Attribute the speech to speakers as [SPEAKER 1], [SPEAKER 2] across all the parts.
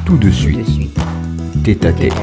[SPEAKER 1] tout de suite. Tête à tête.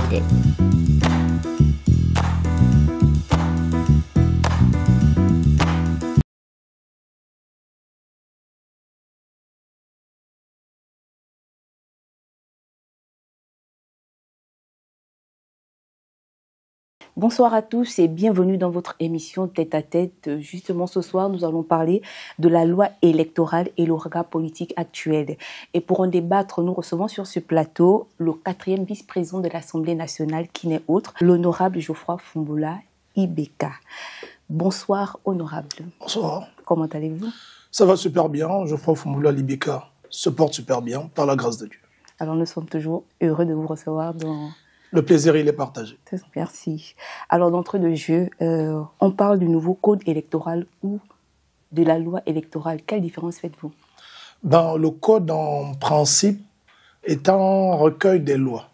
[SPEAKER 2] Bonsoir à tous et bienvenue dans votre émission Tête à Tête. Justement, ce soir, nous allons parler de la loi électorale et le regard politique actuel. Et pour en débattre, nous recevons sur ce plateau le 4e vice-président de l'Assemblée nationale, qui n'est autre, l'honorable Geoffroy Fumbola Ibeka. Bonsoir, honorable.
[SPEAKER 3] Bonsoir.
[SPEAKER 2] Comment allez-vous?
[SPEAKER 3] Ça va super bien. Geoffroy Fumbola Ibeka se porte super bien, par la grâce de Dieu.
[SPEAKER 2] Alors, nous sommes toujours heureux de vous recevoir dans...
[SPEAKER 3] Le plaisir, il est partagé.
[SPEAKER 2] Merci. Alors, d'entrée de jeu, on parle du nouveau code électoral ou de la loi électorale. Quelle différence faites-vous?
[SPEAKER 3] Le code, en principe, est un recueil des lois.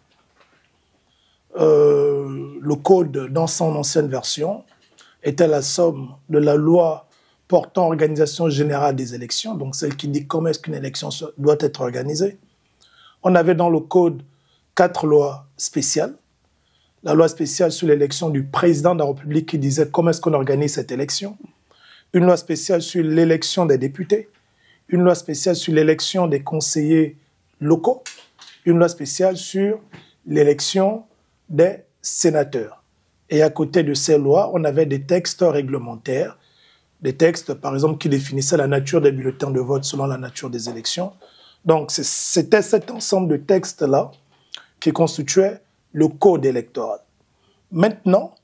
[SPEAKER 3] Le code, dans son ancienne version, était la somme de la loi portant organisation générale des élections, donc celle qui dit comment est-ce qu'une élection doit être organisée. On avait dans le code 4 lois spéciales. La loi spéciale sur l'élection du président de la République qui disait comment est-ce qu'on organise cette élection. Une loi spéciale sur l'élection des députés. Une loi spéciale sur l'élection des conseillers locaux. Une loi spéciale sur l'élection des sénateurs. Et à côté de ces lois, on avait des textes réglementaires, des textes, par exemple, qui définissaient la nature des bulletins de vote selon la nature des élections. Donc, c'était cet ensemble de textes-là qui constituait le code électoral. Maintenant,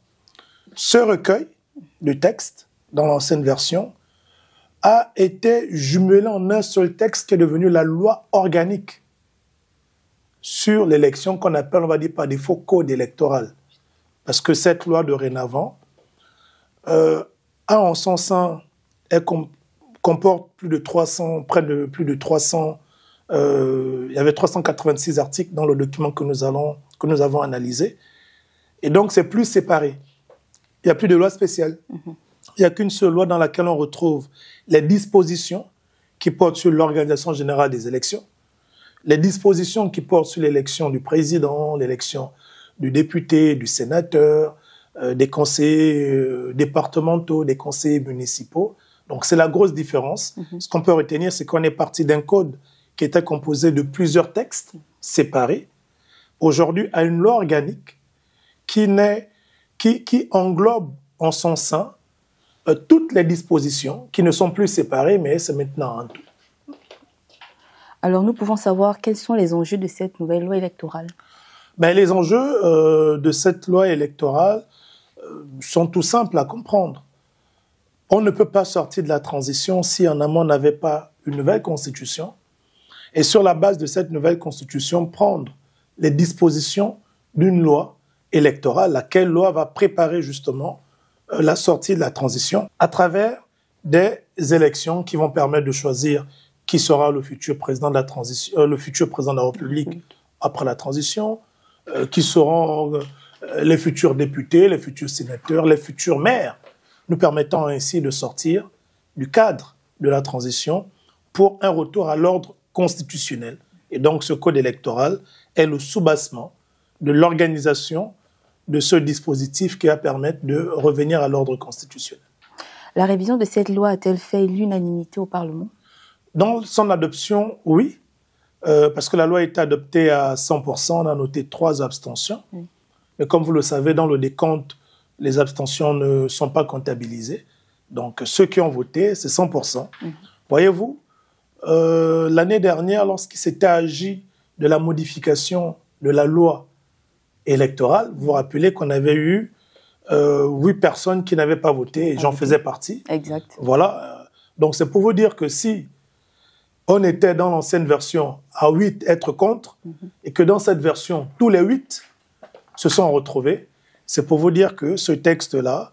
[SPEAKER 3] ce recueil de textes, dans l'ancienne version, a été jumelé en un seul texte qui est devenu la loi organique sur l'élection qu'on appelle, on va dire par défaut, code électoral. Parce que cette loi dorénavant a en son sein, elle comporte plus de 300, plus de 300, il y avait 386 articles dans le document que nous avons analysé. Et donc, c'est plus séparé. Il n'y a plus de loi spéciale. Il n'y a qu'une seule loi dans laquelle on retrouve les dispositions qui portent sur l'organisation générale des élections, les dispositions qui portent sur l'élection du président, l'élection du député, du sénateur, des conseillers départementaux, des conseillers municipaux. Donc, c'est la grosse différence. Ce qu'on peut retenir, c'est qu'on est parti d'un code qui était composé de plusieurs textes séparés, aujourd'hui à une loi organique qui englobe en son sein toutes les dispositions qui ne sont plus séparées, mais c'est maintenant un tout.
[SPEAKER 2] Alors, nous pouvons savoir quels sont les enjeux de cette nouvelle loi électorale?
[SPEAKER 3] Les enjeux de cette loi électorale sont tout simples à comprendre. On ne peut pas sortir de la transition si en amont on n'avait pas une nouvelle constitution. Et sur la base de cette nouvelle constitution, prendre les dispositions d'une loi électorale, laquelle loi va préparer justement la sortie de la transition à travers des élections qui vont permettre de choisir qui sera le futur président de la transition, le futur président de la République après la transition, qui seront les futurs députés, les futurs sénateurs, les futurs maires, nous permettant ainsi de sortir du cadre de la transition pour un retour à l'ordre constitutionnel. Et donc, ce code électoral est le soubassement de l'organisation de ce dispositif qui va permettre de revenir à l'ordre constitutionnel.
[SPEAKER 2] La révision de cette loi a-t-elle fait l'unanimité au Parlement?
[SPEAKER 3] Dans son adoption, oui, parce que la loi a été adoptée à 100%, on a noté 3 abstentions. Mais comme vous le savez, dans le décompte, les abstentions ne sont pas comptabilisées. Donc, ceux qui ont voté, c'est 100%. Voyez-vous, l'année dernière, lorsqu'il s'était agi de la modification de la loi électorale, vous vous rappelez qu'on avait eu 8 personnes qui n'avaient pas voté, et j'en faisais partie.
[SPEAKER 2] Exact.
[SPEAKER 3] Voilà. Donc, c'est pour vous dire que si on était dans l'ancienne version à 8 être contre, et que dans cette version, tous les 8 se sont retrouvés, c'est pour vous dire que ce texte-là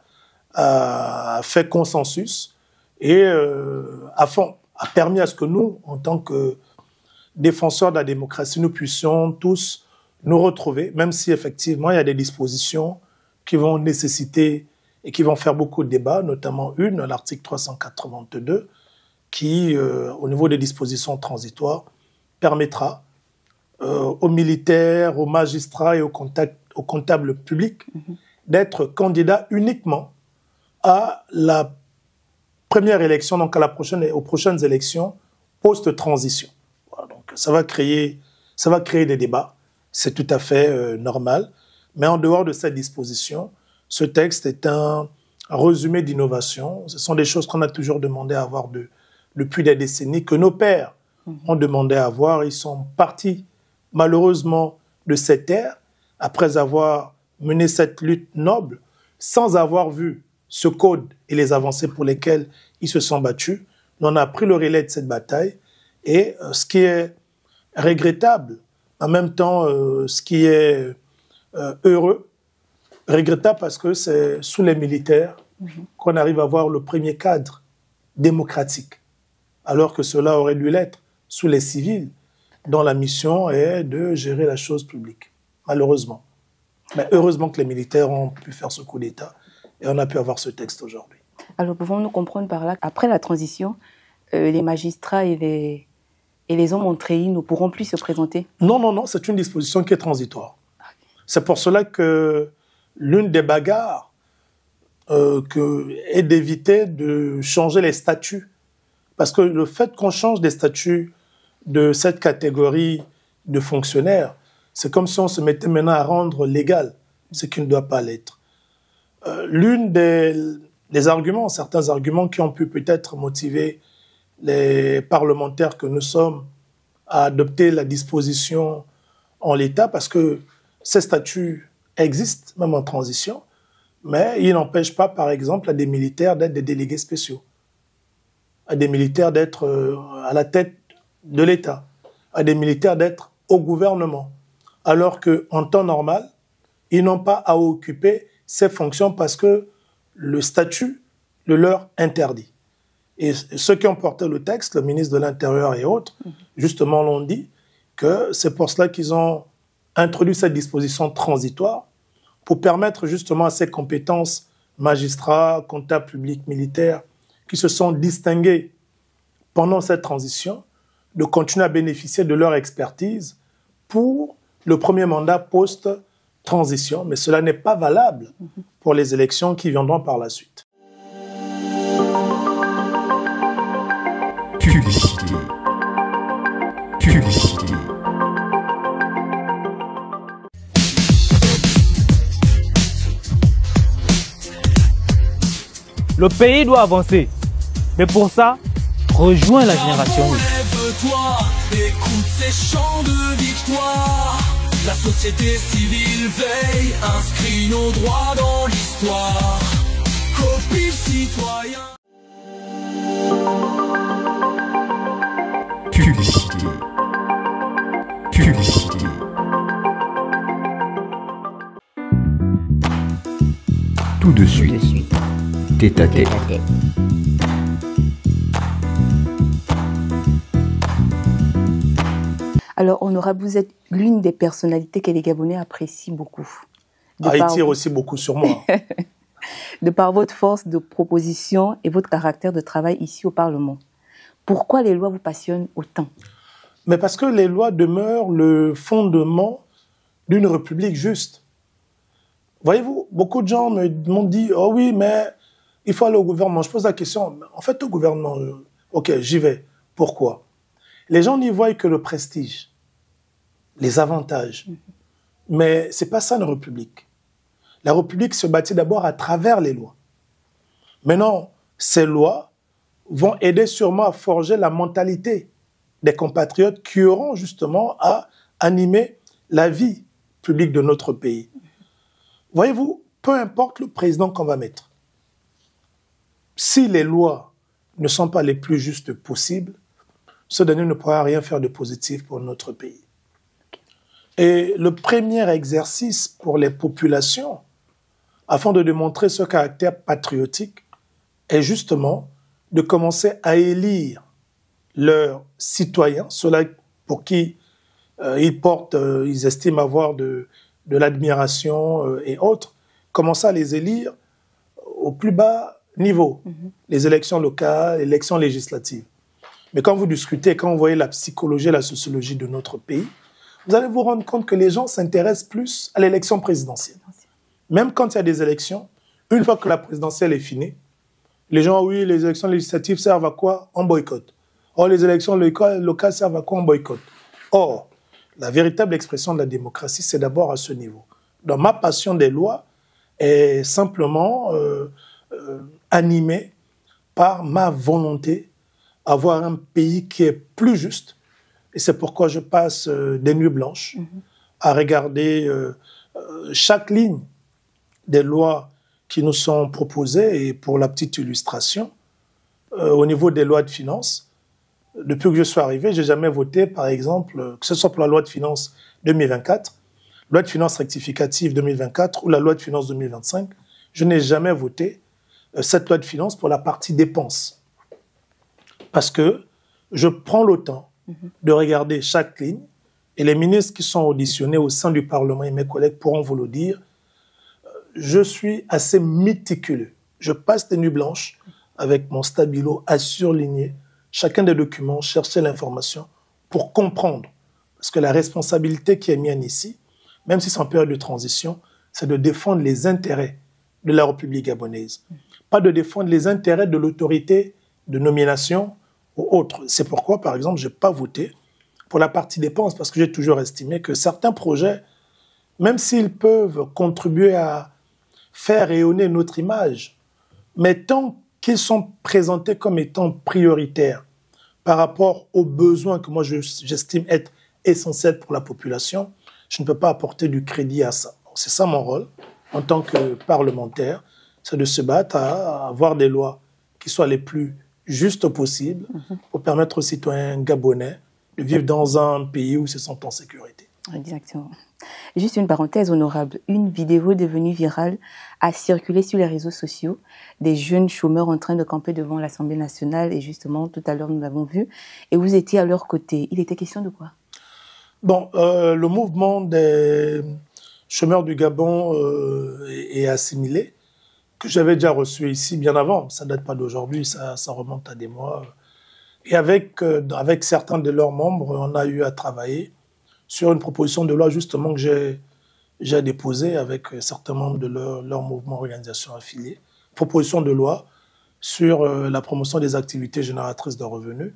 [SPEAKER 3] a fait consensus et a permis à ce que nous, en tant que défenseurs de la démocratie, nous puissions tous nous retrouver, même si effectivement il y a des dispositions qui vont nécessiter et qui vont faire beaucoup de débats, notamment l'article 382, qui, au niveau des dispositions transitoires, permettra aux militaires, aux magistrats et aux comptables publics d'être candidats uniquement à la première élection, donc aux prochaines élections post-transition. Voilà, donc ça va créer des débats, c'est tout à fait normal. Mais en dehors de cette disposition, ce texte est un résumé d'innovation. Ce sont des choses qu'on a toujours demandé à avoir depuis des décennies, que nos pères ont demandé à avoir. Ils sont partis, malheureusement, de cette ère, après avoir mené cette lutte noble, sans avoir vu ce code et les avancées pour lesquelles ils se sont battus. Nous, on a pris le relais de cette bataille. Et ce qui est regrettable, en même temps, ce qui est heureux, regrettable parce que c'est sous les militaires qu'on arrive à voir le premier cadre démocratique, alors que cela aurait dû l'être sous les civils, dont la mission est de gérer la chose publique, malheureusement. Mais heureusement que les militaires ont pu faire ce coup d'État et on a pu avoir ce texte aujourd'hui.
[SPEAKER 2] Alors pouvons-nous comprendre par là qu'après la transition, les magistrats et les hommes entrés ne pourront plus se présenter?
[SPEAKER 3] Non, c'est une disposition qui est transitoire. C'est pour cela que l'une des bagarres est d'éviter de changer les statuts. Parce que le fait qu'on change des statuts de cette catégorie de fonctionnaires, c'est comme si on se mettait maintenant à rendre légal ce qui ne doit pas l'être. L'une des arguments, certains arguments qui ont pu peut-être motiver les parlementaires que nous sommes à adopter la disposition en l'état, parce que ces statuts existent, même en transition, mais ils n'empêchent pas, par exemple, à des militaires d'être des délégués spéciaux, à des militaires d'être à la tête de l'État, à des militaires d'être au gouvernement, alors qu'en temps normal, ils n'ont pas à occuper ces fonctions parce que le statut le leur interdit. Et ceux qui ont porté le texte, le ministre de l'Intérieur et autres, justement l'ont dit que c'est pour cela qu'ils ont introduit cette disposition transitoire pour permettre justement à ces compétences magistrats, comptables publics, militaires, qui se sont distingués pendant cette transition, de continuer à bénéficier de leur expertise pour le premier mandat post-transition. Mais cela n'est pas valable pour les élections qui viendront par la suite.
[SPEAKER 1] Publicité. Publicité.
[SPEAKER 4] Le pays doit avancer. Mais pour ça, rejoins la génération.
[SPEAKER 5] Lève-toi, écoute ces chants de victoire. La société civile veille, inscrit nos droits dans l'histoire. Copie citoyen.
[SPEAKER 1] Publicité. Publicité. Tout de suite. Tête à tête.
[SPEAKER 2] Alors, Honorable, vous êtes l'une des personnalités que les Gabonais apprécient beaucoup.
[SPEAKER 3] Ils tirent aussi beaucoup sur moi.
[SPEAKER 2] De par votre force de proposition et votre caractère de travail ici au Parlement. Pourquoi les lois vous passionnent autant?
[SPEAKER 3] Mais parce que les lois demeurent le fondement d'une république juste. Voyez-vous, beaucoup de gens m'ont dit « Oh oui, mais il faut aller au gouvernement. » Je pose la question, en fait, au gouvernement, ok, j'y vais. Pourquoi? Les gens n'y voient que le prestige, les avantages. Mais ce n'est pas ça une république. La république se bâtit d'abord à travers les lois. Maintenant, ces lois vont aider sûrement à forger la mentalité des compatriotes qui auront justement à animer la vie publique de notre pays. Voyez-vous, peu importe le président qu'on va mettre, si les lois ne sont pas les plus justes possibles, ce dernier ne pourra rien faire de positif pour notre pays. Et le premier exercice pour les populations, afin de démontrer ce caractère patriotique, est justement de commencer à élire leurs citoyens, ceux-là pour qui ils estiment avoir de l'admiration et autres, commencer à les élire au plus bas niveau, les élections locales, les élections législatives. Mais quand vous discutez, quand vous voyez la psychologie et la sociologie de notre pays, vous allez vous rendre compte que les gens s'intéressent plus à l'élection présidentielle. Même quand il y a des élections, une fois que la présidentielle est finie, les gens, oui, les élections législatives servent à quoi? En boycott. Or, les élections locales servent à quoi? En boycott. Or, la véritable expression de la démocratie, c'est d'abord à ce niveau. Donc, ma passion des lois est simplement animée par ma volonté d'avoir un pays qui est plus juste. Et c'est pourquoi je passe des nuits blanches à regarder chaque ligne des lois qui nous sont proposées. Et pour la petite illustration, au niveau des lois de finances, depuis que je suis arrivé, je n'ai jamais voté, par exemple, que ce soit pour la loi de finances 2024, loi de finances rectificative 2024 ou la loi de finances 2025, je n'ai jamais voté cette loi de finances pour la partie dépenses. Parce que je prends le temps de regarder chaque ligne, et les ministres qui sont auditionnés au sein du Parlement et mes collègues pourront vous le dire, je suis assez méticuleux. Je passe des nuits blanches avec mon stabilo à surligner chacun des documents, chercher l'information pour comprendre. Parce que la responsabilité qui est mienne ici, même si c'est en période de transition, c'est de défendre les intérêts de la République gabonaise. Pas de défendre les intérêts de l'autorité de nomination ou autre. C'est pourquoi, par exemple, je n'ai pas voté pour la partie dépenses, parce que j'ai toujours estimé que certains projets, même s'ils peuvent contribuer à faire rayonner notre image, mais tant qu'ils sont présentés comme étant prioritaires par rapport aux besoins que moi j'estime être essentiels pour la population, je ne peux pas apporter du crédit à ça. C'est ça mon rôle en tant que parlementaire, c'est de se battre à avoir des lois qui soient les plus justes possibles pour permettre aux citoyens gabonais de vivre dans un pays où ils se sentent en sécurité.
[SPEAKER 2] Exactement. Juste une parenthèse, honorable. Une vidéo devenue virale a circulé sur les réseaux sociaux des jeunes chômeurs en train de camper devant l'Assemblée nationale. Et justement, tout à l'heure, nous l'avons vu. Et vous étiez à leur côté. Il était question de quoi?
[SPEAKER 3] Bon, le mouvement des chômeurs du Gabon est assimilé, que j'avais déjà reçu ici bien avant. Ça ne date pas d'aujourd'hui, ça remonte à des mois. Et avec certains de leurs membres, on a eu à travailler sur une proposition de loi justement que j'ai déposée avec certains membres de leur mouvement organisation affiliée. Proposition de loi sur la promotion des activités génératrices de revenus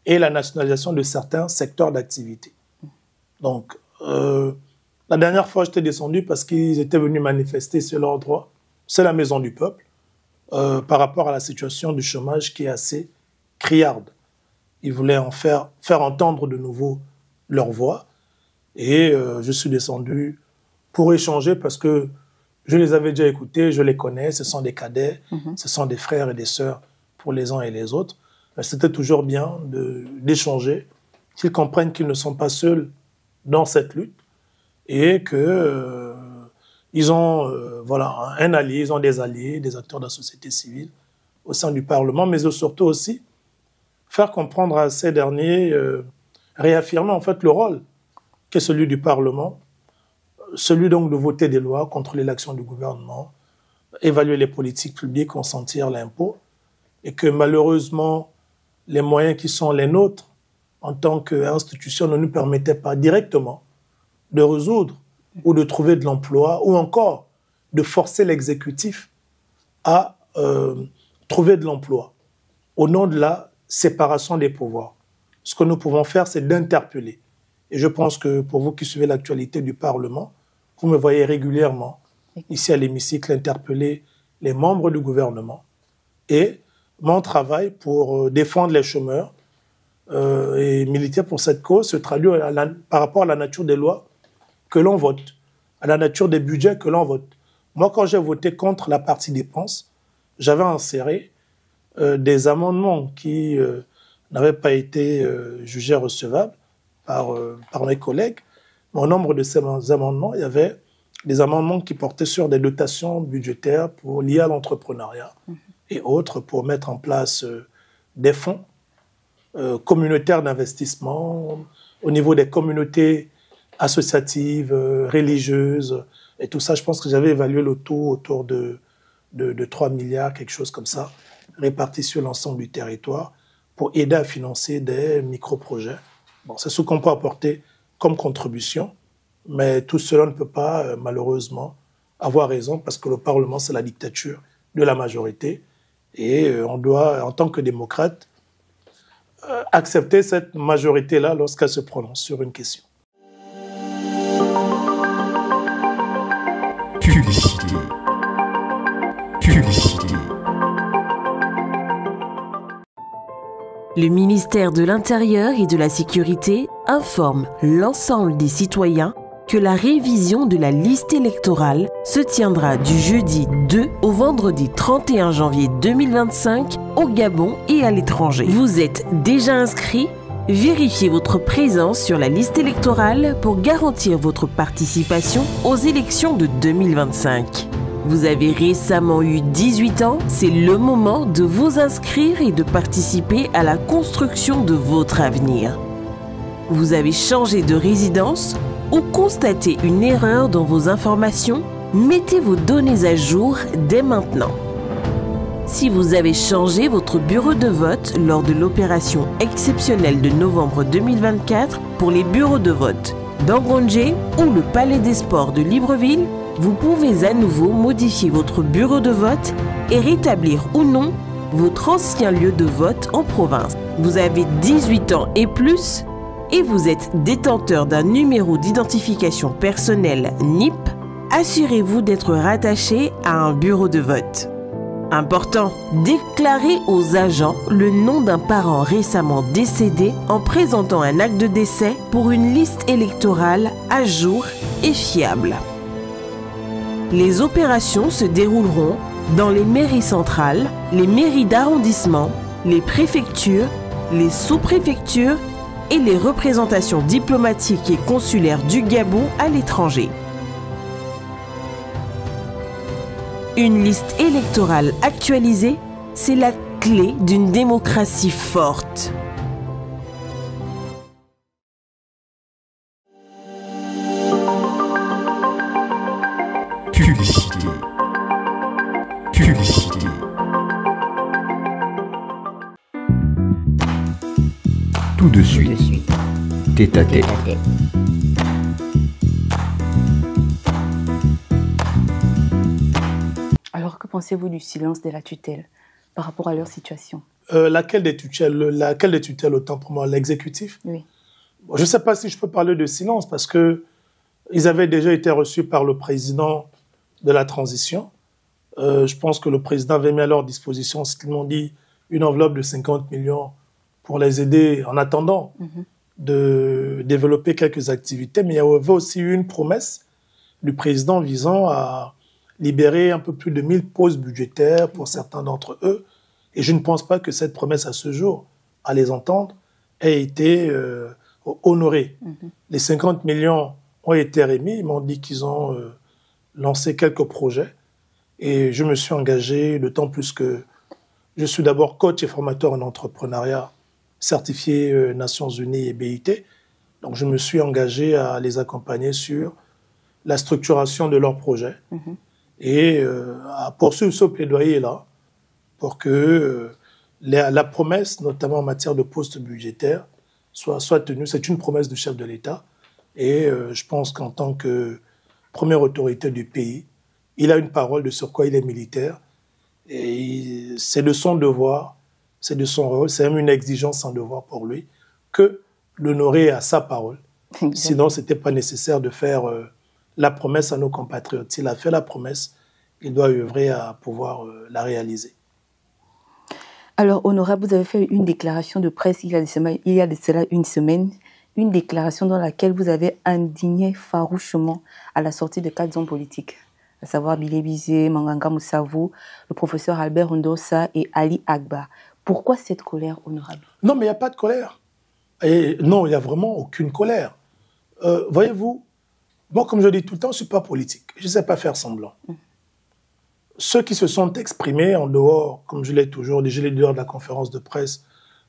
[SPEAKER 3] et la nationalisation de certains secteurs d'activité. Donc, la dernière fois, j'étais descendu parce qu'ils étaient venus manifester sur leurs droits. C'est la Maison du Peuple par rapport à la situation du chômage qui est assez criarde. Ils voulaient en faire entendre de nouveau leur voix. Et je suis descendu pour échanger parce que je les avais déjà écoutés, je les connais, ce sont des cadets, ce sont des frères et des sœurs pour les uns et les autres. C'était toujours bien d'échanger, qu'ils comprennent qu'ils ne sont pas seuls dans cette lutte et que ils ont un allié, ils ont des alliés, des acteurs de la société civile au sein du Parlement, mais surtout aussi faire comprendre à ces derniers, réaffirmer en fait le rôle qui est celui du Parlement, celui donc de voter des lois, contrôler l'action du gouvernement, évaluer les politiques publiques, consentir l'impôt, et que malheureusement, les moyens qui sont les nôtres en tant qu'institution ne nous permettaient pas directement de résoudre ou de trouver de l'emploi, ou encore de forcer l'exécutif à trouver de l'emploi au nom de la séparation des pouvoirs. Ce que nous pouvons faire, c'est d'interpeller. Et je pense que pour vous qui suivez l'actualité du Parlement, vous me voyez régulièrement ici à l'hémicycle interpeller les membres du gouvernement. Et mon travail pour défendre les chômeurs et militer pour cette cause se traduit par rapport à la nature des lois que l'on vote, à la nature des budgets que l'on vote. Moi, quand j'ai voté contre la partie dépenses, j'avais inséré des amendements qui n'avaient pas été jugés recevables par mes collègues. Mais au nombre de ces amendements, il y avait des amendements qui portaient sur des dotations budgétaires liées à l'entrepreneuriat et autres pour mettre en place des fonds communautaires d'investissement au niveau des communautés associatives, religieuses et tout ça. Je pense que j'avais évalué le taux autour de 3 milliards, quelque chose comme ça, répartis sur l'ensemble du territoire pour aider à financer des micro-projets. Bon, c'est ce qu'on peut apporter comme contribution. Mais tout cela ne peut pas, malheureusement, avoir raison parce que le Parlement, c'est la dictature de la majorité. Et on doit, en tant que démocrate, accepter cette majorité-là lorsqu'elle se prononce sur une question.
[SPEAKER 1] Publicité. Publicité.
[SPEAKER 6] Le ministère de l'Intérieur et de la Sécurité informe l'ensemble des citoyens que la révision de la liste électorale se tiendra du jeudi 2 au vendredi 31 janvier 2025 au Gabon et à l'étranger. Vous êtes déjà inscrit? Vérifiez votre présence sur la liste électorale pour garantir votre participation aux élections de 2025. Vous avez récemment eu 18 ans, c'est le moment de vous inscrire et de participer à la construction de votre avenir. Vous avez changé de résidence ou constatez une erreur dans vos informations, mettez vos données à jour dès maintenant. Si vous avez changé votre bureau de vote lors de l'opération exceptionnelle de novembre 2024 pour les bureaux de vote d'Angonje ou le Palais des Sports de Libreville, vous pouvez à nouveau modifier votre bureau de vote et rétablir ou non votre ancien lieu de vote en province. Vous avez 18 ans et plus et vous êtes détenteur d'un numéro d'identification personnelle NIP, assurez-vous d'être rattaché à un bureau de vote. Important, déclarez aux agents le nom d'un parent récemment décédé en présentant un acte de décès pour une liste électorale à jour et fiable. Les opérations se dérouleront dans les mairies centrales, les mairies d'arrondissement, les préfectures, les sous-préfectures et les représentations diplomatiques et consulaires du Gabon à l'étranger. Une liste électorale actualisée, c'est la clé d'une démocratie forte.
[SPEAKER 1] Publicité. Publicité. Tout de suite. Tête à tête.
[SPEAKER 2] Alors, que pensez-vous du silence de la tutelle par rapport à leur situation?
[SPEAKER 3] Laquelle des tutelles autant pour moi? L'exécutif?
[SPEAKER 2] Oui.
[SPEAKER 3] Bon, je ne sais pas si je peux parler de silence parce que ils avaient déjà été reçus par le président de la transition. Je pense que le président avait mis à leur disposition, ce qu'ils m'ont dit, une enveloppe de 50 millions pour les aider en attendant de développer quelques activités. Mais il y avait aussi eu une promesse du président visant à libérer un peu plus de 1000 postes budgétaires pour certains d'entre eux. Et je ne pense pas que cette promesse à ce jour, à les entendre, ait été honorée. Les 50 millions ont été remis. Ils m'ont dit qu'ils ont lancé quelques projets. Et je me suis engagé, d'autant plus que je suis d'abord coach et formateur en entrepreneuriat, certifié Nations Unies et BIT. Donc je me suis engagé à les accompagner sur la structuration de leurs projets et à poursuivre ce plaidoyer-là pour que la promesse, notamment en matière de postes budgétaires, soit tenue. C'est une promesse du chef de l'État et je pense qu'en tant que première autorité du pays, il a une parole de sur quoi il est militaire et c'est de son devoir, c'est de son rôle, c'est même une exigence en devoir pour lui que l'honorer à sa parole. Exactement. Sinon, ce n'était pas nécessaire de faire la promesse à nos compatriotes. S'il a fait la promesse, il doit œuvrer à pouvoir la réaliser.
[SPEAKER 2] Alors, honorable, vous avez fait une déclaration de presse il y a de cela une semaine, une déclaration dans laquelle vous avez indigné farouchement à la sortie de 4 hommes politiques, à savoir Bilé Bizé, Manganga Moussavou, le professeur Albert Ndossa et Ali Agba. Pourquoi cette colère, honorable? Non, mais il n'y a pas de colère. Et non, il n'y a vraiment aucune colère.
[SPEAKER 3] Voyez-vous, moi, comme je dis tout le temps, je ne suis pas politique. Je ne sais pas faire semblant. Ceux qui se sont exprimés en dehors, comme je l'ai toujours dit, je l'ai dit lors de la conférence de presse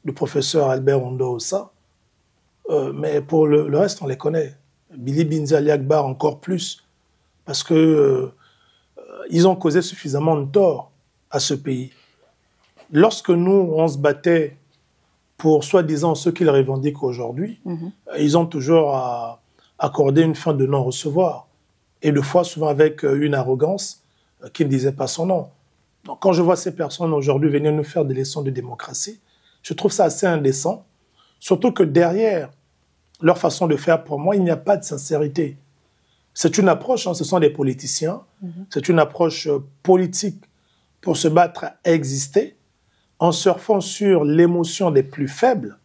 [SPEAKER 3] du professeur Albert Ndossa, mais pour le reste, on les connaît. Billy Binza, Ali Akbar, encore plus, parce que ils ont causé suffisamment de tort à ce pays. Lorsque nous, on se battait pour soi-disant ceux qu'ils revendiquent aujourd'hui, ils ont toujours à accordé une fin de non-recevoir. Et deux fois, souvent avec une arrogance qui ne disait pas son nom. Donc, quand je vois ces personnes aujourd'hui venir nous faire des leçons de démocratie, je trouve ça assez indécent. Surtout que derrière leur façon de faire, pour moi, il n'y a pas de sincérité. C'est une approche, ce sont des politiciens, c'est une approche politique pour se battre à exister, en surfant sur l'émotion des plus faibles.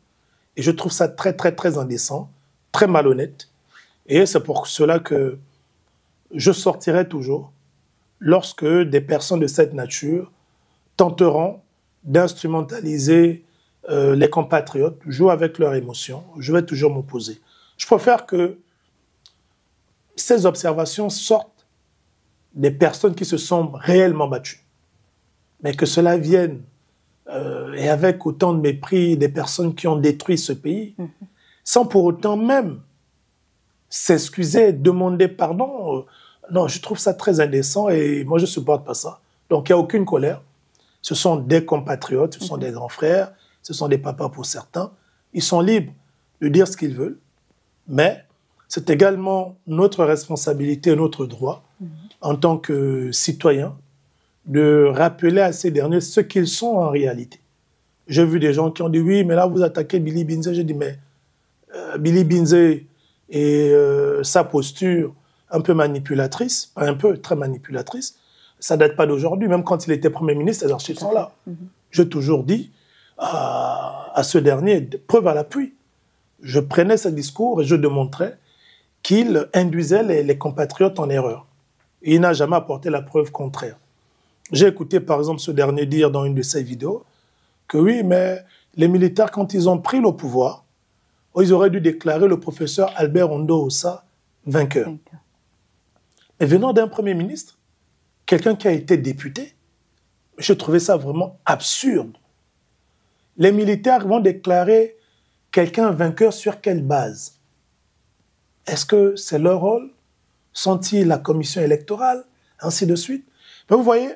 [SPEAKER 3] Et je trouve ça très, très, très indécent, très malhonnête. Et c'est pour cela que je sortirai toujours lorsque des personnes de cette nature tenteront d'instrumentaliser les compatriotes, jouer avec leurs émotions. Je vais toujours m'opposer. Je préfère que ces observations sortent des personnes qui se sont réellement battues. Mais que cela vienne, et avec autant de mépris, des personnes qui ont détruit ce pays, sans pour autant même s'excuser, demander pardon. Non, je trouve ça très indécent et moi, je ne supporte pas ça. Donc, il n'y a aucune colère. Ce sont des compatriotes, ce sont des grands frères, ce sont des papas pour certains. Ils sont libres de dire ce qu'ils veulent, mais c'est également notre responsabilité, notre droit, en tant que citoyens, de rappeler à ces derniers ce qu'ils sont en réalité. J'ai vu des gens qui ont dit « Oui, mais là, vous attaquez Billy Binze ». J'ai dit « Mais Billy Binze et sa posture un peu manipulatrice, pas un peu, très manipulatrice, ça date pas d'aujourd'hui. Même quand il était Premier ministre, les archives sont là. J'ai toujours dit à ce dernier, preuve à l'appui, je prenais ce discours et je démontrais qu'il induisait les compatriotes en erreur. Et il n'a jamais apporté la preuve contraire. J'ai écouté par exemple ce dernier dire dans une de ses vidéos que oui, mais les militaires, quand ils ont pris le pouvoir, ils auraient dû déclarer le professeur Albert Ondo Ossa vainqueur. Et venant d'un Premier ministre, quelqu'un qui a été député, je trouvais ça vraiment absurde. Les militaires vont déclarer quelqu'un vainqueur sur quelle base? Est-ce que c'est leur rôle? Sont-ils la commission électorale? Ainsi de suite. Mais vous voyez,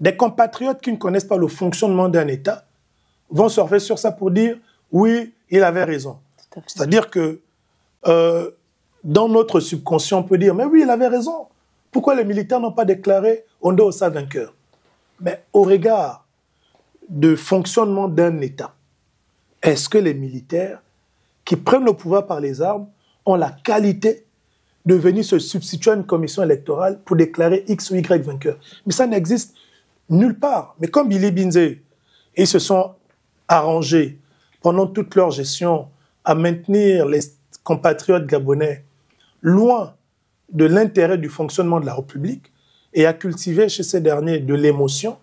[SPEAKER 3] des compatriotes qui ne connaissent pas le fonctionnement d'un État vont surfer sur ça pour dire « oui, il avait raison ». C'est-à-dire que dans notre subconscient, on peut dire « mais oui, il avait raison. Pourquoi les militaires n'ont pas déclaré Ondo Ossa vainqueur ?» Mais au regard du fonctionnement d'un État, est-ce que les militaires qui prennent le pouvoir par les armes ont la qualité de venir se substituer à une commission électorale pour déclarer X ou Y vainqueur? Mais ça n'existe nulle part. Mais comme Billy Binze, ils se sont arrangés pendant toute leur gestion à maintenir les compatriotes gabonais loin de l'intérêt du fonctionnement de la République et à cultiver chez ces derniers de l'émotion.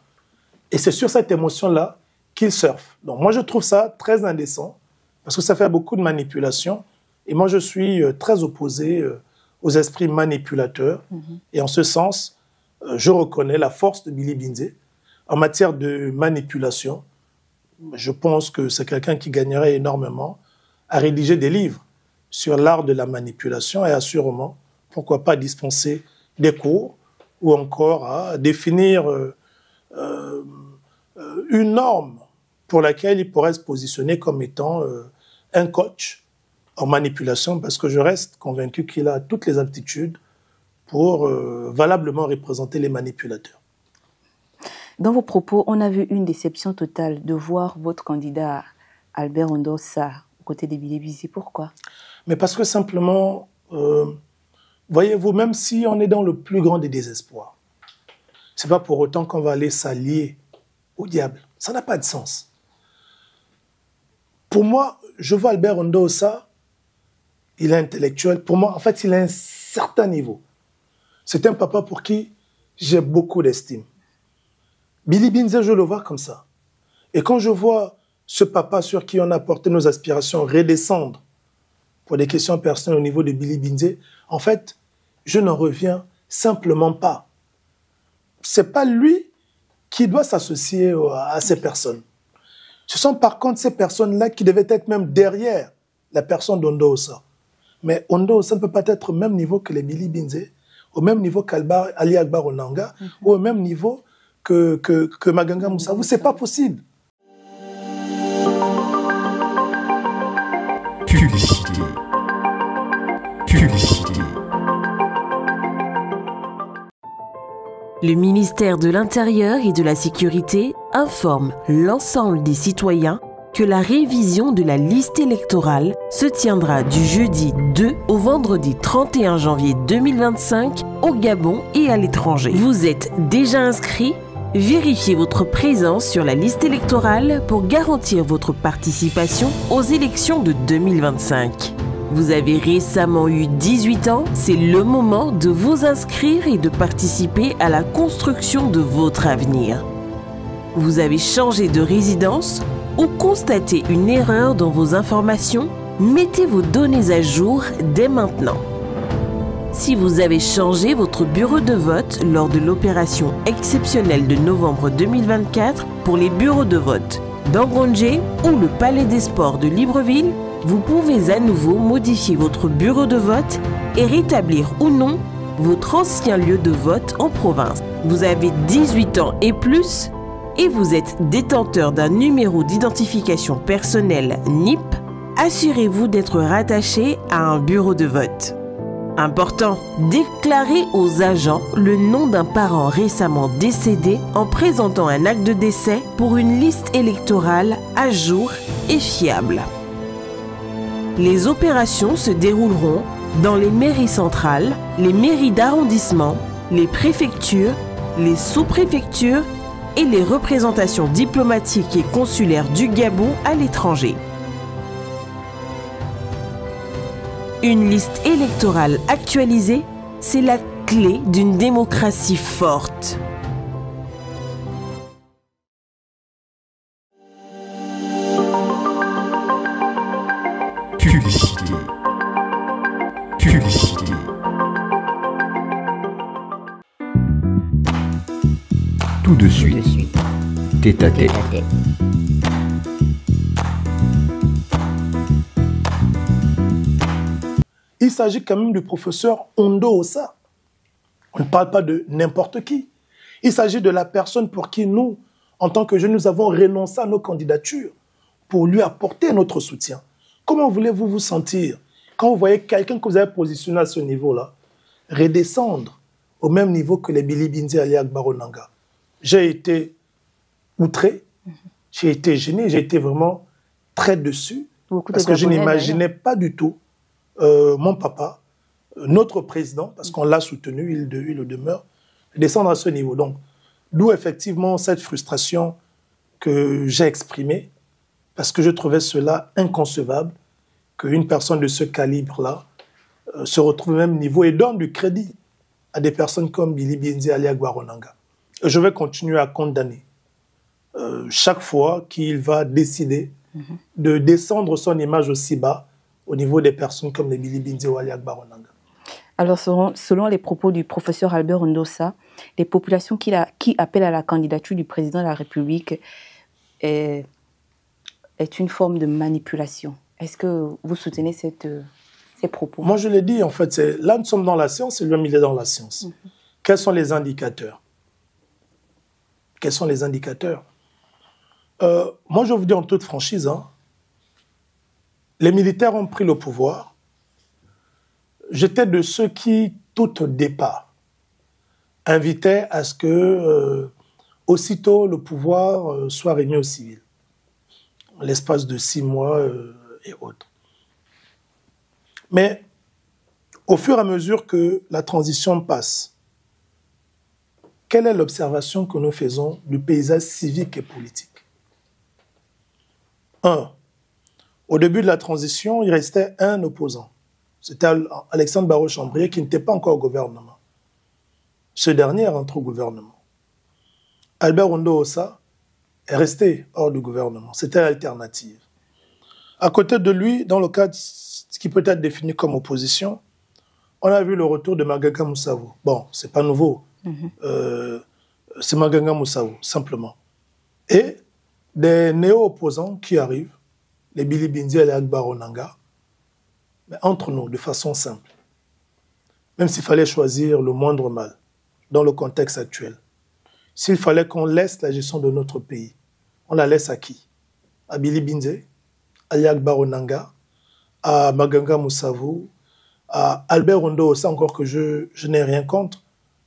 [SPEAKER 3] Et c'est sur cette émotion-là qu'ils surfent. Donc moi, je trouve ça très indécent parce que ça fait beaucoup de manipulation. Et moi, je suis très opposé aux esprits manipulateurs. Et en ce sens, je reconnais la force de Billy Binze. En matière de manipulation, je pense que c'est quelqu'un qui gagnerait énormément à rédiger des livres sur l'art de la manipulation et assurément, pourquoi pas dispenser des cours ou encore à définir une norme pour laquelle il pourrait se positionner comme étant un coach en manipulation, parce que je reste convaincu qu'il a toutes les aptitudes pour valablement représenter les manipulateurs.
[SPEAKER 2] Dans vos propos, on a vu une déception totale de voir votre candidat Albert Ondo Ossa aux côtés de Billy Binze. Pourquoi?
[SPEAKER 3] Mais parce que simplement, voyez-vous, même si on est dans le plus grand des désespoirs, c'est pas pour autant qu'on va aller s'allier au diable. Ça n'a pas de sens. Pour moi, je vois Albert Ondo Ossa, il est intellectuel. Pour moi, en fait, il a un certain niveau. C'est un papa pour qui j'ai beaucoup d'estime. Billy Binze, je le vois comme ça. Et quand je vois ce papa sur qui on a porté nos aspirations redescendre pour des questions personnelles au niveau de Billy Binze, en fait, je n'en reviens simplement pas. C'est pas lui qui doit s'associer à ces personnes. Ce sont par contre ces personnes-là qui devaient être même derrière la personne d'Ondo Ossa. Mais Ondo Ossa ne peut pas être au même niveau que les Billy Binze, au même niveau qu'Ali Akbar Onanga, ou au même niveau que Maganga Moussavou. C'est pas possible.
[SPEAKER 1] Publicité. Publicité.
[SPEAKER 6] Le ministère de l'Intérieur et de la Sécurité informe l'ensemble des citoyens que la révision de la liste électorale se tiendra du jeudi 2 au vendredi 31 janvier 2025 au Gabon et à l'étranger. Vous êtes déjà inscrit? Vérifiez votre présence sur la liste électorale pour garantir votre participation aux élections de 2025. Vous avez récemment eu 18 ans, c'est le moment de vous inscrire et de participer à la construction de votre avenir. Vous avez changé de résidence ou constatez une erreur dans vos informations, mettez vos données à jour dès maintenant. Si vous avez changé votre bureau de vote lors de l'opération exceptionnelle de novembre 2024 pour les bureaux de vote d'Angondje ou le Palais des Sports de Libreville, vous pouvez à nouveau modifier votre bureau de vote et rétablir ou non votre ancien lieu de vote en province. Vous avez 18 ans et plus et vous êtes détenteur d'un numéro d'identification personnelle NIP, assurez-vous d'être rattaché à un bureau de vote. Important, déclarez aux agents le nom d'un parent récemment décédé en présentant un acte de décès pour une liste électorale à jour et fiable. Les opérations se dérouleront dans les mairies centrales, les mairies d'arrondissement, les préfectures, les sous-préfectures et les représentations diplomatiques et consulaires du Gabon à l'étranger. Une liste électorale actualisée, c'est la clé d'une démocratie forte.
[SPEAKER 1] Publicité. Publicité. Tout de suite. Tête à tête.
[SPEAKER 3] Il s'agit quand même du professeur Ondo Ossa. On ne parle pas de n'importe qui. Il s'agit de la personne pour qui nous, en tant que jeunes, nous avons renoncé à nos candidatures pour lui apporter notre soutien. Comment voulez-vous vous sentir quand vous voyez quelqu'un que vous avez positionné à ce niveau-là redescendre au même niveau que les Billy Binzi Ali Agbaro Nanga? J'ai été outré, j'ai été gêné, j'ai été vraiment très déçu parce que je n'imaginais pas du tout mon papa, notre président, parce qu'on l'a soutenu, il le demeure, descendre à ce niveau. Donc, d'où effectivement cette frustration que j'ai exprimée, parce que je trouvais cela inconcevable, qu'une personne de ce calibre-là se retrouve au même niveau et donne du crédit à des personnes comme Billy Binzi Ali Agbaro Nanga. Et je vais continuer à condamner chaque fois qu'il va décider de descendre son image aussi bas au niveau des personnes comme les Billy Binzi ou Ali Agbaro Nanga.
[SPEAKER 2] Alors, selon les propos du professeur Albert Ndossa, les populations qui appellent à la candidature du président de la République est une forme de manipulation. Est-ce que vous soutenez ces propos?
[SPEAKER 3] Moi, je l'ai dit, en fait, là, nous sommes dans la science et lui-même, il est dans la science. Quels sont les indicateurs? Quels sont les indicateurs? Moi, je vous dis en toute franchise, les militaires ont pris le pouvoir. J'étais de ceux qui, tout au départ, invitaient à ce que, aussitôt, le pouvoir soit remis aux civils. L'espace de 6 mois et autres. Mais, au fur et à mesure que la transition passe, quelle est l'observation que nous faisons du paysage civique et politique? 1. Au début de la transition, il restait un opposant. C'était Alexandre Barreau-Chambrier qui n'était pas encore au gouvernement. Ce dernier rentre au gouvernement. Albert Ondo Ossa est resté hors du gouvernement. C'était l'alternative. À côté de lui, dans le cadre ce qui peut être défini comme opposition, on a vu le retour de Maganga Moussavou. Bon, c'est pas nouveau. C'est Maganga Moussavou, simplement. Et des néo-opposants qui arrivent, les Billy Binzi et les Agbaro Nanga, mais entre nous, de façon simple. Même s'il fallait choisir le moindre mal dans le contexte actuel, s'il fallait qu'on laisse la gestion de notre pays, on la laisse à qui? À Billy Binzi, à Agbaro Nanga, à Maganga Moussavou, Albert Rondo, c'est encore que je n'ai rien contre,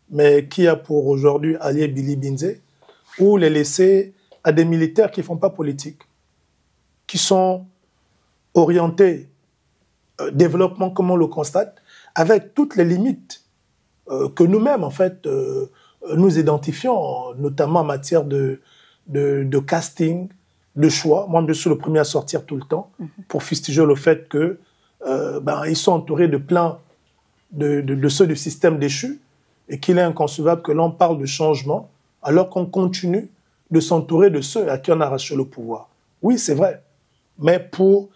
[SPEAKER 3] mais qui a pour aujourd'hui allié Billy Binze, ou les laisser à des militaires qui ne font pas politique, qui sont orientés développement comme on le constate, avec toutes les limites que nous-mêmes, en fait, nous identifions, notamment en matière de casting, de choix. Moi, je suis le premier à sortir tout le temps pour fustiger le fait que ils sont entourés de plein de ceux du système déchu et qu'il est inconcevable que l'on parle de changement alors qu'on continue de s'entourer de ceux à qui on a arraché le pouvoir. Oui, c'est vrai, mais pour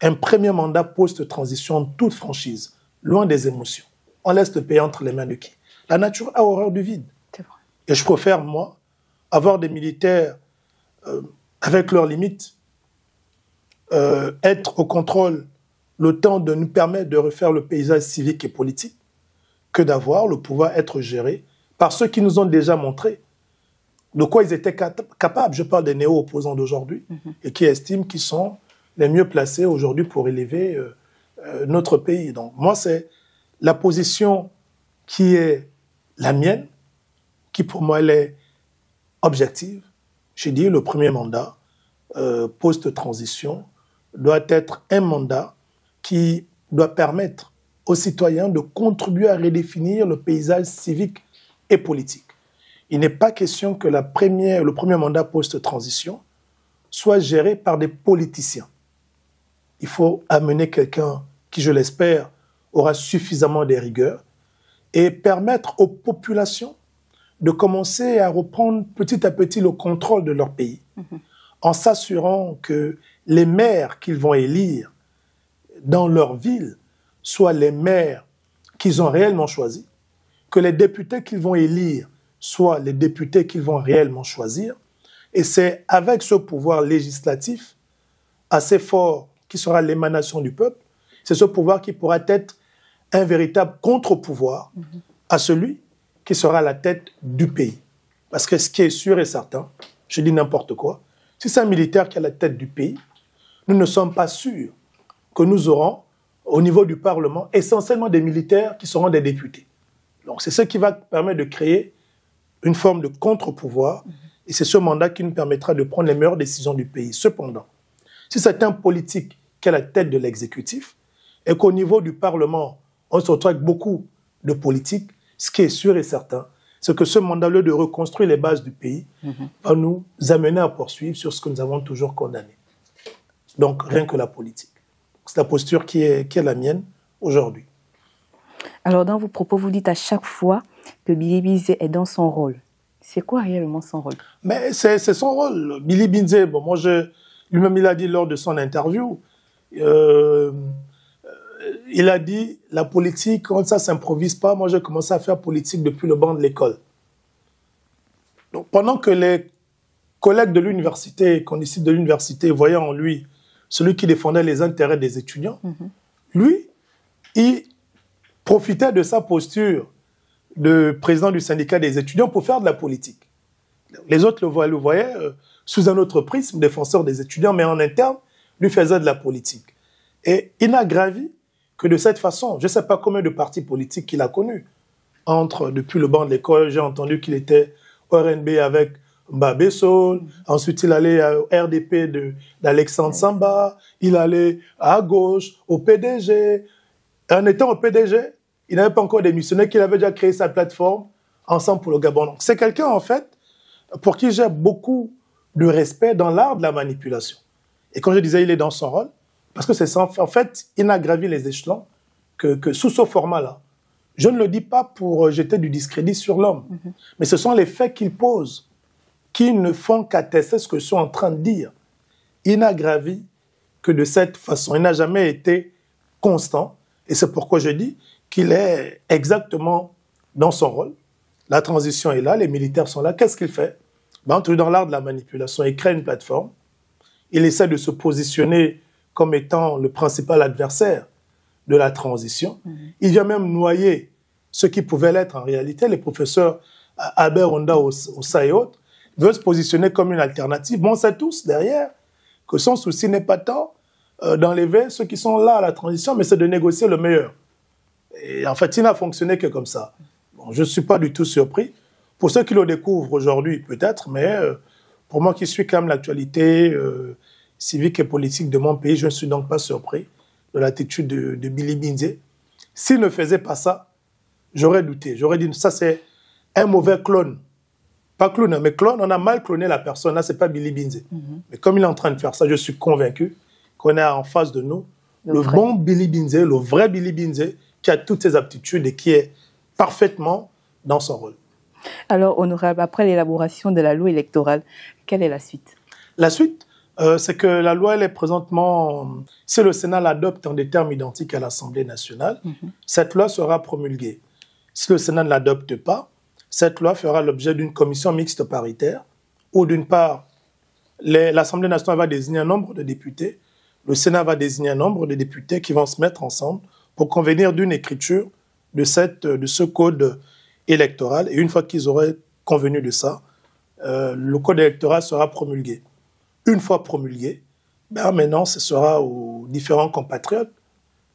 [SPEAKER 3] un premier mandat post-transition en toute franchise, loin des émotions, on laisse le pays entre les mains de qui? La nature a horreur du vide.
[SPEAKER 2] C'est vrai.
[SPEAKER 3] Et je préfère, moi, avoir des militaires avec leurs limites, être au contrôle le temps de nous permettre de refaire le paysage civique et politique, que d'avoir le pouvoir être géré par ceux qui nous ont déjà montré de quoi ils étaient capables. Je parle des néo-opposants d'aujourd'hui et qui estiment qu'ils sont les mieux placés aujourd'hui pour élever notre pays. Donc moi, c'est la position qui est la mienne, qui pour moi, elle est objective. J'ai dit, le premier mandat, post-transition, doit être un mandat qui doit permettre aux citoyens de contribuer à redéfinir le paysage civique et politique. Il n'est pas question que le premier mandat post-transition soit géré par des politiciens. Il faut amener quelqu'un qui, je l'espère, aura suffisamment de rigueur et permettre aux populations de commencer à reprendre petit à petit le contrôle de leur pays, en s'assurant que les maires qu'ils vont élire dans leur ville soient les maires qu'ils ont réellement choisis, que les députés qu'ils vont élire soient les députés qu'ils vont réellement choisir. Et c'est avec ce pouvoir législatif assez fort qui sera l'émanation du peuple, c'est ce pouvoir qui pourra être un véritable contre-pouvoir à celui qui sera à la tête du pays. Parce que ce qui est sûr et certain, je dis n'importe quoi, si c'est un militaire qui est à la tête du pays, nous ne sommes pas sûrs que nous aurons, au niveau du Parlement, essentiellement des militaires qui seront des députés. Donc c'est ce qui va permettre de créer une forme de contre-pouvoir, et c'est ce mandat qui nous permettra de prendre les meilleures décisions du pays. Cependant, si c'est un politique qui est à la tête de l'exécutif, et qu'au niveau du Parlement, on se retrouve avec beaucoup de politiques, ce qui est sûr et certain, c'est que ce mandat, au lieu de reconstruire les bases du pays, va nous amener à poursuivre sur ce que nous avons toujours condamné. Donc, rien que la politique. C'est la posture qui est la mienne aujourd'hui.
[SPEAKER 2] Alors, dans vos propos, vous dites à chaque fois que Billy Binze est dans son rôle. C'est quoi réellement son rôle? Mais
[SPEAKER 3] c'est son rôle. Billy Binze, bon, moi, lui-même, il a dit lors de son interview, il a dit, la politique, quand ça ne s'improvise pas, moi, j'ai commencé à faire politique depuis le banc de l'école. Donc, pendant que les collègues de l'université, condisciples de l'université, voyaient en lui celui qui défendait les intérêts des étudiants, lui, il profitait de sa posture de président du syndicat des étudiants pour faire de la politique. Les autres le voyaient sous un autre prisme, défenseur des étudiants, mais en interne, lui faisait de la politique. Et il n'a gravi que de cette façon. Je ne sais pas combien de partis politiques qu'il a connus. Depuis le banc de l'école, j'ai entendu qu'il était au RNB avec Mbabessol, ensuite il allait au RDP d'Alexandre Samba, il allait à gauche, au PDG. En étant au PDG, il n'avait pas encore démissionné, qu'il avait déjà créé sa plateforme Ensemble pour le Gabon. Donc c'est quelqu'un, en fait, pour qui j'ai beaucoup de respect dans l'art de la manipulation. Et quand je disais il est dans son rôle, parce que c'est ça, en fait, il n'a gravi les échelons que sous ce format-là. Je ne le dis pas pour jeter du discrédit sur l'homme, mais ce sont les faits qu'il pose qui ne font qu'attester ce que je suis en train de dire. Il n'a gravi que de cette façon. Il n'a jamais été constant. Et c'est pourquoi je dis qu'il est exactement dans son rôle. La transition est là, les militaires sont là. Qu'est-ce qu'il fait? Entre dans l'art de la manipulation, il crée une plateforme. Il essaie de se positionner comme étant le principal adversaire de la transition. Il vient même noyer ce qui pouvait l'être en réalité. Les professeurs Albert Ronda au et autres veut se positionner comme une alternative. Bon, on sait tous derrière que son souci n'est pas tant d'enlever ceux qui sont là à la transition, mais c'est de négocier le meilleur. Et en fait, il n'a fonctionné que comme ça. Bon, je ne suis pas du tout surpris. Pour ceux qui le découvrent aujourd'hui, peut-être, mais pour moi qui suis quand même l'actualité civique et politique de mon pays, je ne suis donc pas surpris de l'attitude de Billy Binze. S'il ne faisait pas ça, j'aurais douté. J'aurais dit, ça c'est un mauvais clone. Pas clone, mais clone, on a mal cloné la personne. Là, ce n'est pas Billy Binze. Mais comme il est en train de faire ça, je suis convaincu qu'on a en face de nous le bon Billy Binze, le vrai Billy Binze, qui a toutes ses aptitudes et qui est parfaitement dans son rôle.
[SPEAKER 2] Alors, honorable, après l'élaboration de la loi électorale, quelle est la suite?
[SPEAKER 3] La suite, c'est que la loi, elle est présentement, si le Sénat l'adopte en des termes identiques à l'Assemblée nationale, cette loi sera promulguée. Si le Sénat ne l'adopte pas, cette loi fera l'objet d'une commission mixte paritaire, où d'une part, l'Assemblée nationale va désigner un nombre de députés, le Sénat va désigner un nombre de députés qui vont se mettre ensemble pour convenir d'une écriture de ce code électoral. Et une fois qu'ils auraient convenu de ça, le code électoral sera promulgué. Une fois promulgué, maintenant, ce sera aux différents compatriotes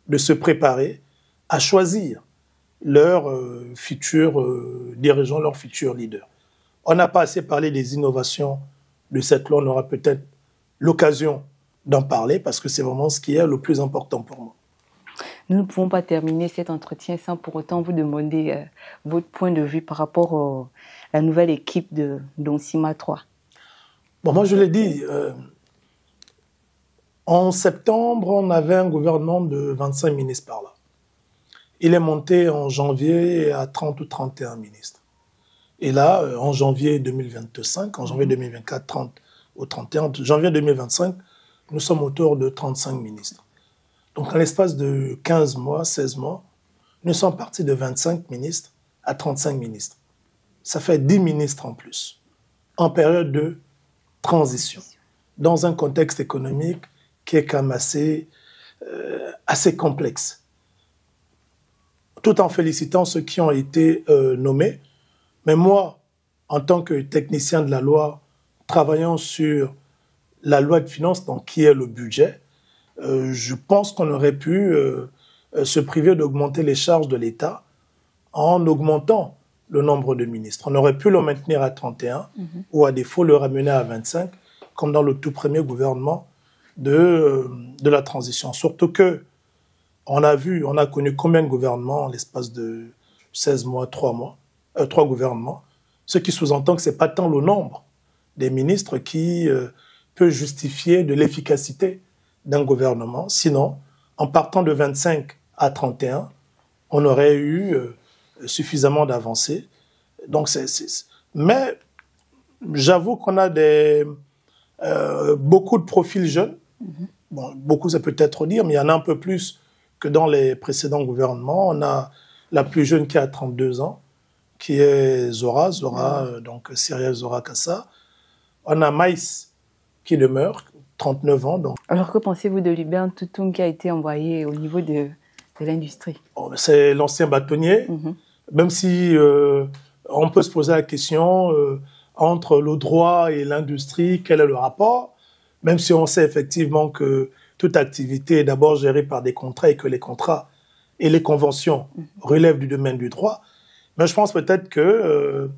[SPEAKER 3] de se préparer à choisir leurs futurs dirigeants, leurs futurs leaders. On n'a pas assez parlé des innovations de cette loi. On aura peut-être l'occasion d'en parler parce que c'est vraiment ce qui est le plus important pour moi.
[SPEAKER 2] Nous ne pouvons pas terminer cet entretien sans pour autant vous demander votre point de vue par rapport à la nouvelle équipe de Donsima 3.
[SPEAKER 3] Bon, moi, je l'ai dit, en septembre, on avait un gouvernement de 25 ministres par là. Il est monté en janvier à 30 ou 31 ministres. Et là, en janvier 2025, en janvier 2024, 30 ou 31, janvier 2025, nous sommes autour de 35 ministres. Donc, en l'espace de 15 mois, 16 mois, nous sommes partis de 25 ministres à 35 ministres. Ça fait 10 ministres en plus, en période de transition, dans un contexte économique qui est quand même assez complexe. Tout en félicitant ceux qui ont été nommés. Mais moi, en tant que technicien de la loi, travaillant sur la loi de finances, donc qui est le budget, je pense qu'on aurait pu se priver d'augmenter les charges de l'État en augmentant le nombre de ministres. On aurait pu le maintenir à 31 ou à défaut le ramener à 25, comme dans le tout premier gouvernement de la transition. Surtout que on a connu combien de gouvernements en l'espace de 16 mois, 3 gouvernements, ce qui sous-entend que ce n'est pas tant le nombre des ministres qui peut justifier de l'efficacité d'un gouvernement. Sinon, en partant de 25 à 31, on aurait eu suffisamment d'avancées. Donc, mais j'avoue qu'on a beaucoup de profils jeunes. Bon, beaucoup, ça peut être dire, mais il y en a un peu plus que dans les précédents gouvernements. On a la plus jeune qui a 32 ans, qui est Zora, donc Cyrielle Zora Kassa. On a Maïs qui demeure, 39 ans. Donc.
[SPEAKER 2] Alors, que pensez-vous de Lubin Toutoum qui a été envoyé au niveau de l'industrie?
[SPEAKER 3] C'est l'ancien bâtonnier, même si on peut se poser la question entre le droit et l'industrie, quel est le rapport? Même si on sait effectivement que toute activité est d'abord gérée par des contrats et que les contrats et les conventions relèvent du domaine du droit. Mais je pense peut-être que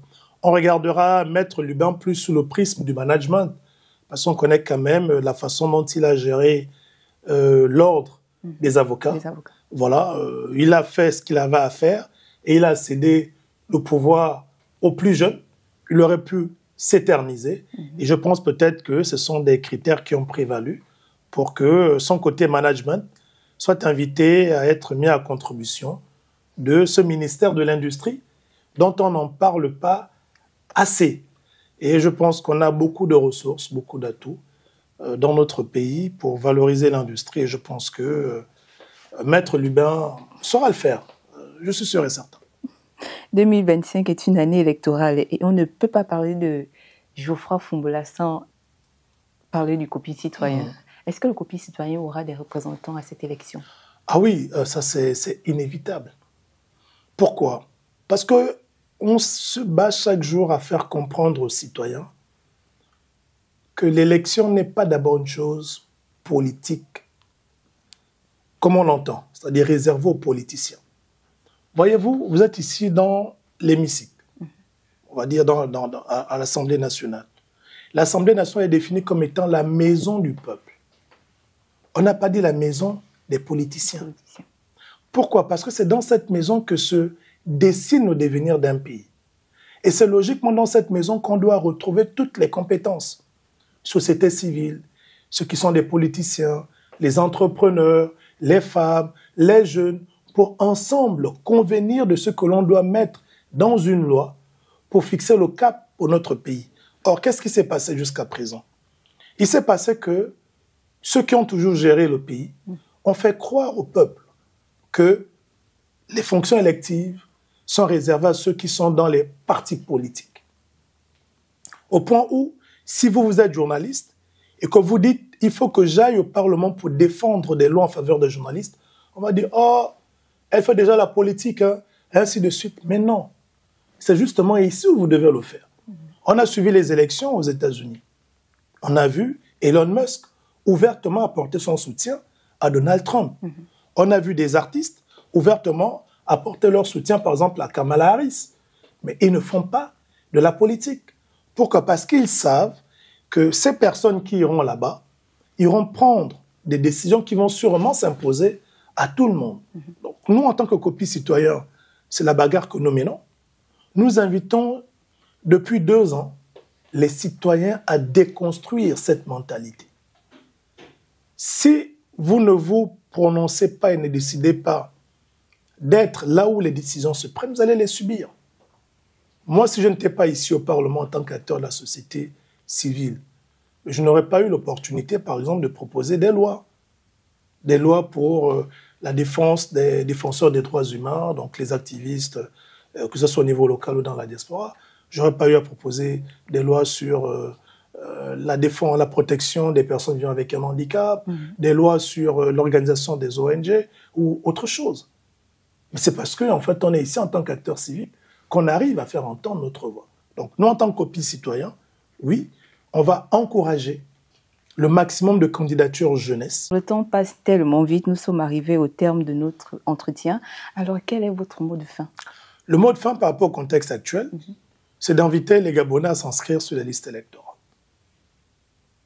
[SPEAKER 3] on regardera Maître Lubin plus sous le prisme du management, parce qu'on connaît quand même la façon dont il a géré l'ordre des avocats. Voilà, il a fait ce qu'il avait à faire et il a cédé le pouvoir aux plus jeunes. Il aurait pu s'éterniser. Et je pense peut-être que ce sont des critères qui ont prévalu pour que son côté management soit invité à être mis à contribution de ce ministère de l'Industrie dont on n'en parle pas assez. Et je pense qu'on a beaucoup de ressources, beaucoup d'atouts dans notre pays pour valoriser l'industrie. Et je pense que Maître Lubin saura le faire. Je suis sûr et certain.
[SPEAKER 2] 2025 est une année électorale et on ne peut pas parler de Geoffroy Fumbola sans parler du copie citoyen. Est-ce que le copie citoyen aura des représentants à cette élection?
[SPEAKER 3] Ah oui, ça c'est inévitable. Pourquoi? Parce qu'on se bat chaque jour à faire comprendre aux citoyens que l'élection n'est pas d'abord une chose politique, comme on l'entend, c'est-à-dire réservée aux politiciens. Voyez-vous, vous êtes ici dans l'hémicycle, on va dire à l'Assemblée nationale. L'Assemblée nationale est définie comme étant la maison du peuple. On n'a pas dit la maison des politiciens. Pourquoi? Parce que c'est dans cette maison que se dessine le devenir d'un pays. Et c'est logiquement dans cette maison qu'on doit retrouver toutes les compétences. Société civile, ceux qui sont des politiciens, les entrepreneurs, les femmes, les jeunes, pour ensemble convenir de ce que l'on doit mettre dans une loi pour fixer le cap pour notre pays. Or, qu'est-ce qui s'est passé jusqu'à présent? Il s'est passé que ceux qui ont toujours géré le pays ont fait croire au peuple que les fonctions électives sont réservées à ceux qui sont dans les partis politiques. Au point où, si vous êtes journaliste et que vous dites « il faut que j'aille au Parlement pour défendre des lois en faveur des journalistes », on va dire « oh, elle fait déjà la politique, hein, et ainsi de suite ». Mais non, c'est justement ici où vous devez le faire. On a suivi les élections aux États-Unis. On a vu Elon Musk ouvertement apporter son soutien à Donald Trump. On a vu des artistes ouvertement apporter leur soutien, par exemple, à Kamala Harris. Mais ils ne font pas de la politique. Pourquoi? Parce qu'ils savent que ces personnes qui iront là-bas iront prendre des décisions qui vont sûrement s'imposer à tout le monde. Donc, nous, en tant que copie citoyen, c'est la bagarre que nous menons. Nous invitons depuis 2 ans les citoyens à déconstruire cette mentalité. Si vous ne vous prononcez pas et ne décidez pas d'être là où les décisions se prennent, vous allez les subir. Moi, si je n'étais pas ici au Parlement en tant qu'acteur de la société civile, je n'aurais pas eu l'opportunité, par exemple, de proposer des lois. Des lois pour la défense des défenseurs des droits humains, donc les activistes, que ce soit au niveau local ou dans la diaspora. J'aurais pas eu à proposer des lois sur la défense, la protection des personnes vivant avec un handicap, des lois sur l'organisation des ONG ou autre chose. Mais c'est parce qu'en fait, on est ici en tant qu'acteur civique qu'on arrive à faire entendre notre voix. Donc, nous, en tant que copie citoyen, oui, on va encourager le maximum de candidatures jeunesse.
[SPEAKER 2] Le temps passe tellement vite, nous sommes arrivés au terme de notre entretien. Alors, quel est votre mot de fin?
[SPEAKER 3] Le mot de fin par rapport au contexte actuel, c'est d'inviter les Gabonais à s'inscrire sur la liste électorale.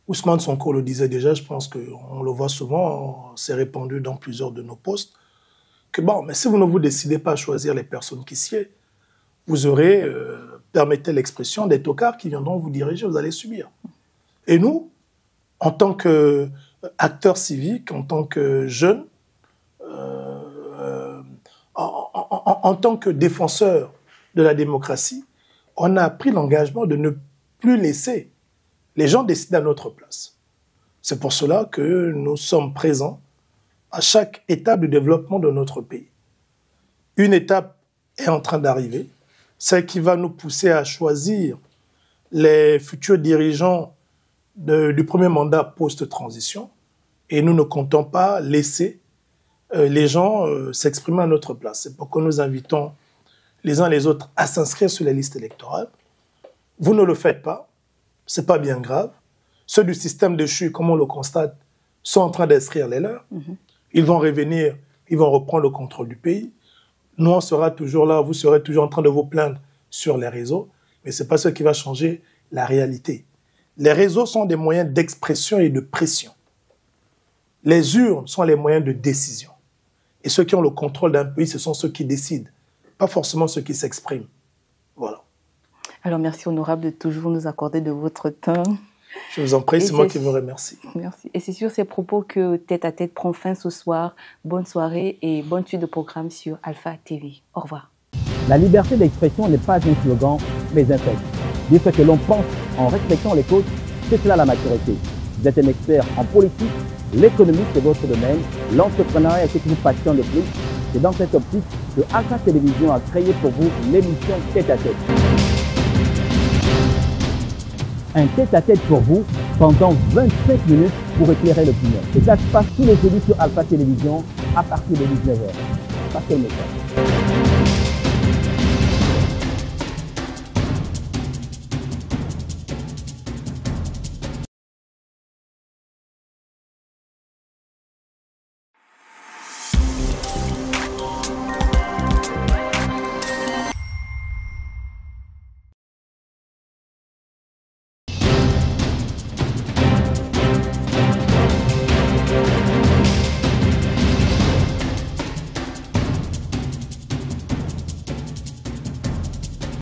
[SPEAKER 3] Ousmane Sonko le disait déjà, je pense qu'on le voit souvent, c'est répandu dans plusieurs de nos posts, que bon, mais si vous ne vous décidez pas à choisir les personnes qui sied, vous aurez, permettez l'expression, des tocards qui viendront vous diriger, vous allez subir. Et nous, en tant qu'acteurs civiques, en tant que jeunes, en tant que défenseurs de la démocratie, on a pris l'engagement de ne plus laisser les gens décider à notre place. C'est pour cela que nous sommes présents à chaque étape du développement de notre pays. Une étape est en train d'arriver, celle qui va nous pousser à choisir les futurs dirigeants du premier mandat post-transition, et nous ne comptons pas laisser les gens s'exprimer à notre place. C'est pourquoi nous invitons les uns les autres à s'inscrire sur les listes électorales. Vous ne le faites pas, c'est pas bien grave. Ceux du système déchu, comme on le constate, sont en train d'inscrire les leurs. Ils vont revenir, ils vont reprendre le contrôle du pays. Nous, on sera toujours là, vous serez toujours en train de vous plaindre sur les réseaux, mais c'est pas ce qui va changer la réalité. Les réseaux sont des moyens d'expression et de pression. Les urnes sont les moyens de décision. Et ceux qui ont le contrôle d'un pays, ce sont ceux qui décident, pas forcément ceux qui s'expriment. Voilà.
[SPEAKER 2] Alors, merci honorable de toujours nous accorder de votre temps.
[SPEAKER 3] Je vous en prie, c'est moi qui vous remercie.
[SPEAKER 2] Merci. Et c'est sur ces propos que Tête à Tête prend fin ce soir. Bonne soirée et bonne suite de programme sur Alpha TV. Au revoir.
[SPEAKER 7] La liberté d'expression n'est pas un slogan, mais un fait. Dire ce que l'on pense en respectant les codes, c'est cela la maturité. Vous êtes un expert en politique, l'économie c'est votre domaine, l'entrepreneuriat est ce qui vous passionne le plus. C'est dans cette optique que Alpha Télévision a créé pour vous l'émission Tête à Tête. Un tête-à-tête pour vous pendant 25 minutes pour éclairer l'opinion. Et ça se passe tous les jeudis sur Alpha Télévision à partir de 19h. Passez le message.